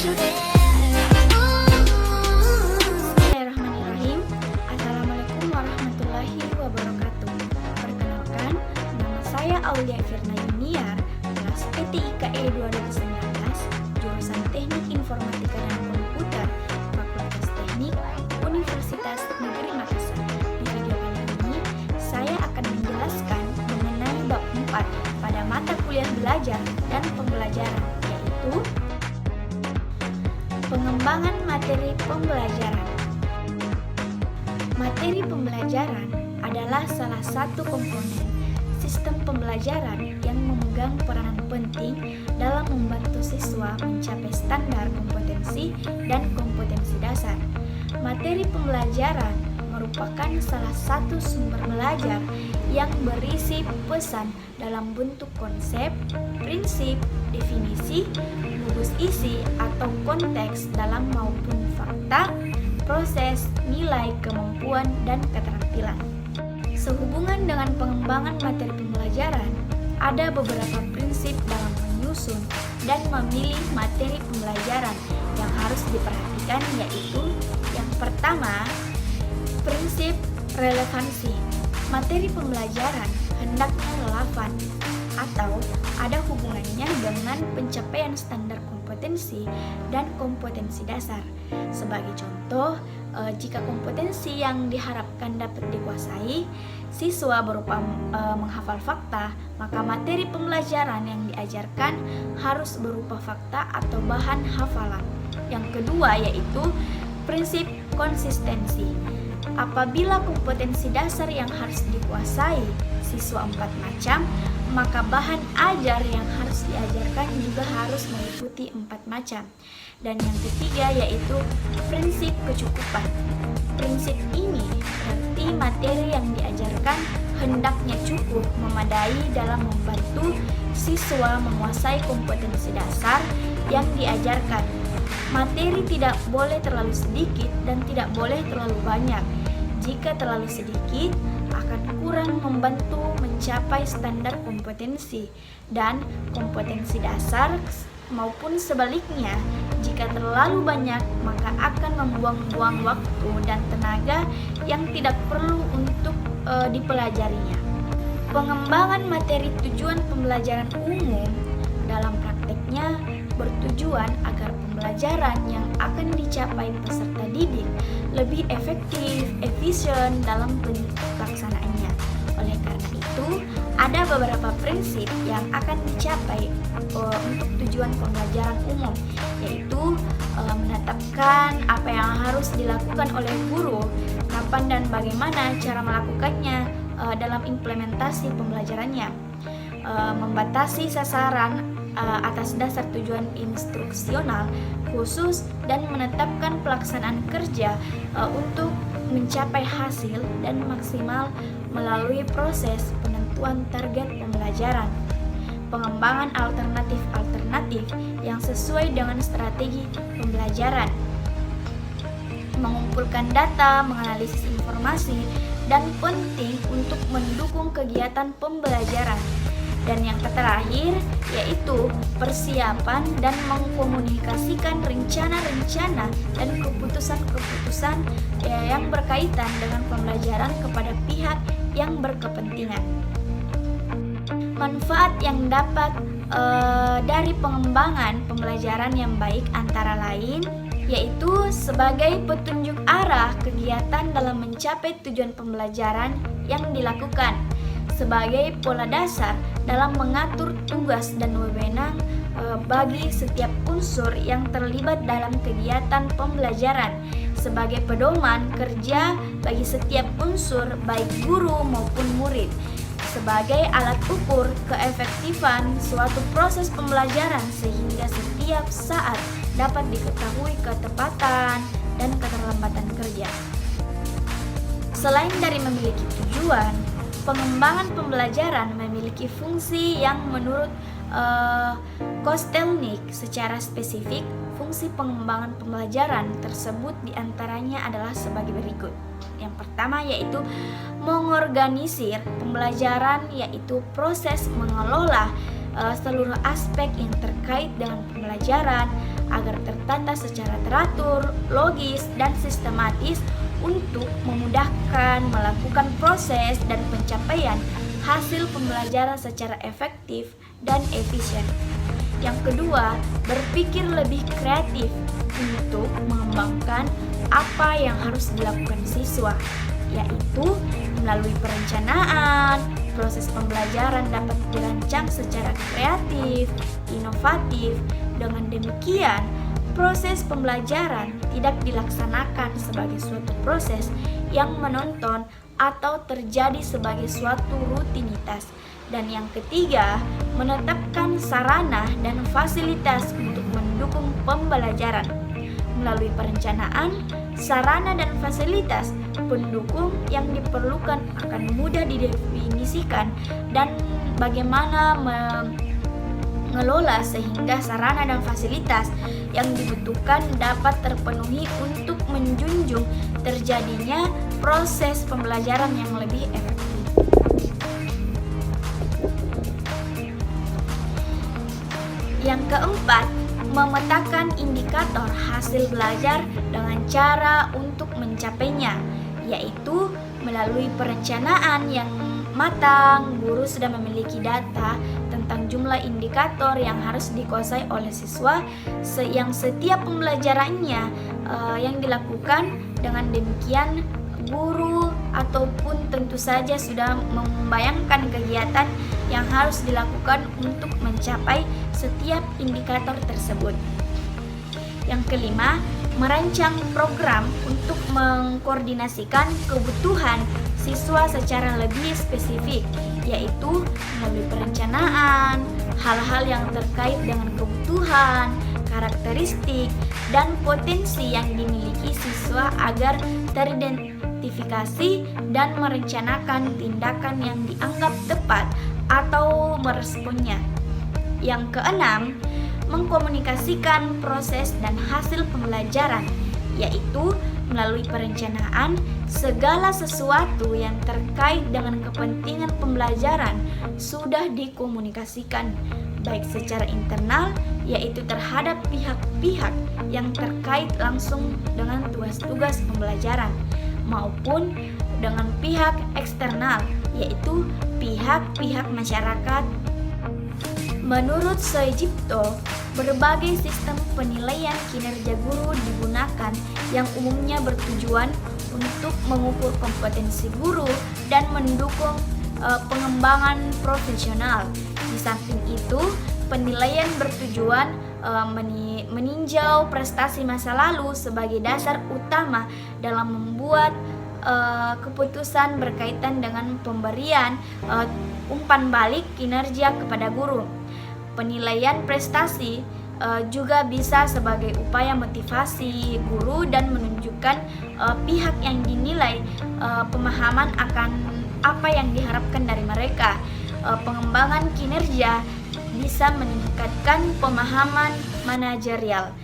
Bismillahirrahmanirrahim. Assalamualaikum warahmatullahi wabarakatuh. Perkenalkan, nama saya Aulia Firna Yuniar, kelas PTIKE 2019, jurusan Teknik Informatika dan Komputer, Fakultas Teknik, Universitas Negeri Makassar. Di video kali ini, saya akan menjelaskan mengenai bab 4 pada mata kuliah belajar dan pembelajaran, yaitu pengembangan materi pembelajaran. Materi pembelajaran adalah salah satu komponen sistem pembelajaran yang memegang peranan penting dalam membantu siswa mencapai standar kompetensi dan kompetensi dasar. Materi pembelajaran merupakan salah satu sumber belajar yang berisi pesan dalam bentuk konsep, prinsip, definisi, rumus isi atau konteks dalam maupun fakta, proses, nilai, kemampuan, dan keterampilan. Sehubungan dengan pengembangan materi pembelajaran, ada beberapa prinsip dalam menyusun dan memilih materi pembelajaran yang harus diperhatikan, yaitu yang pertama, prinsip relevansi. Materi pembelajaran hendaknya relevan atau ada hubungannya dengan pencapaian standar kompetensi dan kompetensi dasar. Sebagai contoh, jika kompetensi yang diharapkan dapat dikuasai siswa berupa menghafal fakta, maka materi pembelajaran yang diajarkan harus berupa fakta atau bahan hafalan. Yang kedua yaitu prinsip konsistensi. Apabila kompetensi dasar yang harus dikuasai siswa 4 macam, maka bahan ajar yang harus diajarkan juga harus meliputi 4 macam. Dan yang ketiga yaitu prinsip kecukupan. Prinsip ini berarti materi yang diajarkan hendaknya cukup memadai dalam membantu siswa menguasai kompetensi dasar yang diajarkan. Materi tidak boleh terlalu sedikit dan tidak boleh terlalu banyak. Jika terlalu sedikit, akan kurang membantu mencapai standar kompetensi dan kompetensi dasar, maupun sebaliknya, jika terlalu banyak maka akan membuang-buang waktu dan tenaga yang tidak perlu untuk dipelajarinya. Pengembangan materi tujuan pembelajaran umum dalam prakteknya bertujuan agar pembelajaran yang akan dicapai peserta didik lebih efektif, efisien dalam pelaksanaannya. Oleh karena itu, ada beberapa prinsip yang akan dicapai untuk tujuan pembelajaran umum, yaitu menetapkan apa yang harus dilakukan oleh guru, kapan dan bagaimana cara melakukannya dalam implementasi pembelajarannya, membatasi sasaran atas dasar tujuan instruksional khusus, dan menetapkan pelaksanaan kerja untuk mencapai hasil dan maksimal melalui proses penentuan target pembelajaran. Pengembangan alternatif-alternatif yang sesuai dengan strategi pembelajaran. Mengumpulkan data, menganalisis informasi, dan penting untuk mendukung kegiatan pembelajaran. Dan yang terakhir yaitu persiapan dan mengkomunikasikan rencana-rencana dan keputusan-keputusan yang berkaitan dengan pembelajaran kepada pihak yang berkepentingan. Manfaat yang dapat dari pengembangan pembelajaran yang baik antara lain yaitu sebagai petunjuk arah kegiatan dalam mencapai tujuan pembelajaran yang dilakukan, sebagai pola dasar dalam mengatur tugas dan wewenang bagi setiap unsur yang terlibat dalam kegiatan pembelajaran, sebagai pedoman kerja bagi setiap unsur baik guru maupun murid, sebagai alat ukur keefektifan suatu proses pembelajaran sehingga setiap saat dapat diketahui ketepatan dan keterlambatan kerja. Selain dari memiliki tujuan, pengembangan pembelajaran memiliki fungsi yang menurut Kostelnik secara spesifik. Fungsi pengembangan pembelajaran tersebut diantaranya adalah sebagai berikut. Yang pertama yaitu mengorganisir pembelajaran, yaitu proses mengelola seluruh aspek yang terkait dengan pembelajaran, agar tertata secara teratur, logis, dan sistematis untuk memudahkan melakukan proses dan pencapaian hasil pembelajaran secara efektif dan efisien. Yang kedua, berpikir lebih kreatif untuk mengembangkan apa yang harus dilakukan siswa, yaitu melalui perencanaan. Proses pembelajaran dapat dirancang secara kreatif, inovatif. Dengan demikian, proses pembelajaran tidak dilaksanakan sebagai suatu proses yang monoton atau terjadi sebagai suatu rutinitas. Dan yang ketiga, menetapkan sarana dan fasilitas untuk mendukung pembelajaran. Melalui perencanaan, sarana dan fasilitas pendukung yang diperlukan akan mudah didefinisikan dan bagaimana mengelola sehingga sarana dan fasilitas yang dibutuhkan dapat terpenuhi untuk menjunjung terjadinya proses pembelajaran yang lebih efektif. Yang keempat, memetakan indikator hasil belajar dengan cara untuk mencapainya, yaitu melalui perencanaan yang matang. Guru sudah memiliki data tentang jumlah indikator yang harus dikuasai oleh siswa yang setiap pembelajarannya yang dilakukan. Dengan demikian, guru ataupun tentu saja sudah membayangkan kegiatan yang harus dilakukan untuk mencapai setiap indikator tersebut. Yang kelima, merancang program untuk mengkoordinasikan kebutuhan siswa secara lebih spesifik, yaitu melalui perencanaan hal-hal yang terkait dengan kebutuhan, karakteristik, dan potensi yang dimiliki siswa agar teridentifikasi dan merencanakan tindakan yang dianggap tepat atau meresponnya. Yang keenam, mengkomunikasikan proses dan hasil pembelajaran, yaitu melalui perencanaan segala sesuatu yang terkait dengan kepentingan pembelajaran sudah dikomunikasikan, baik secara internal, yaitu terhadap pihak-pihak yang terkait langsung dengan tugas-tugas pembelajaran, maupun dengan pihak eksternal, yaitu pihak-pihak masyarakat. Menurut Soejipto, berbagai sistem penilaian kinerja guru digunakan yang umumnya bertujuan untuk mengukur kompetensi guru dan mendukung pengembangan profesional. Di samping itu, penilaian bertujuan meninjau prestasi masa lalu sebagai dasar utama dalam membuat keputusan berkaitan dengan pemberian umpan balik kinerja kepada guru. Penilaian prestasi juga bisa sebagai upaya motivasi guru dan menunjukkan pihak yang dinilai pemahaman akan apa yang diharapkan dari mereka. Pengembangan kinerja bisa meningkatkan pemahaman manajerial.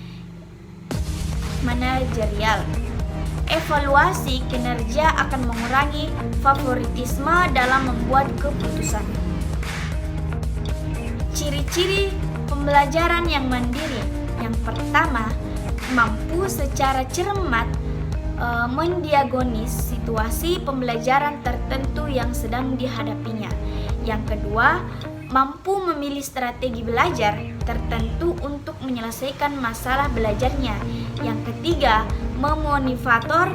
Evaluasi kinerja akan mengurangi favoritisme dalam membuat keputusan. Ciri-ciri pembelajaran yang mandiri. Yang pertama, mampu secara cermat mendiagnosis situasi pembelajaran tertentu yang sedang dihadapinya. Yang kedua, mampu memilih strategi belajar tertentu untuk menyelesaikan masalah belajarnya. Yang ketiga, memonitor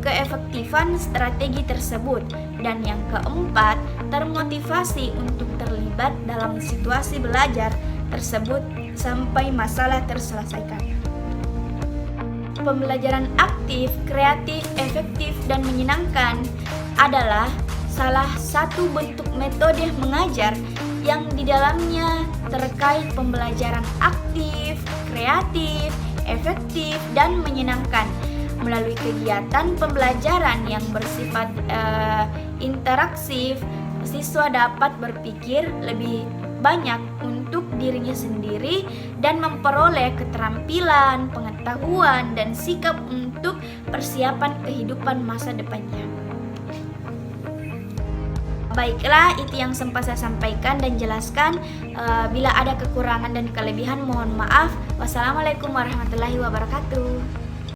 keefektifan strategi tersebut. Dan yang keempat, termotivasi untuk terlibat dalam situasi belajar tersebut sampai masalah terselesaikan. Pembelajaran aktif, kreatif, efektif, dan menyenangkan adalah salah satu bentuk metode mengajar yang di dalamnya terkait pembelajaran aktif, kreatif, efektif, dan menyenangkan. Melalui kegiatan pembelajaran yang bersifat interaksif, siswa dapat berpikir lebih banyak untuk dirinya sendiri dan memperoleh keterampilan, pengetahuan, dan sikap untuk persiapan kehidupan masa depannya. Baiklah, itu yang sempat saya sampaikan dan jelaskan. Bila ada kekurangan dan kelebihan, mohon maaf. Wassalamualaikum warahmatullahi wabarakatuh.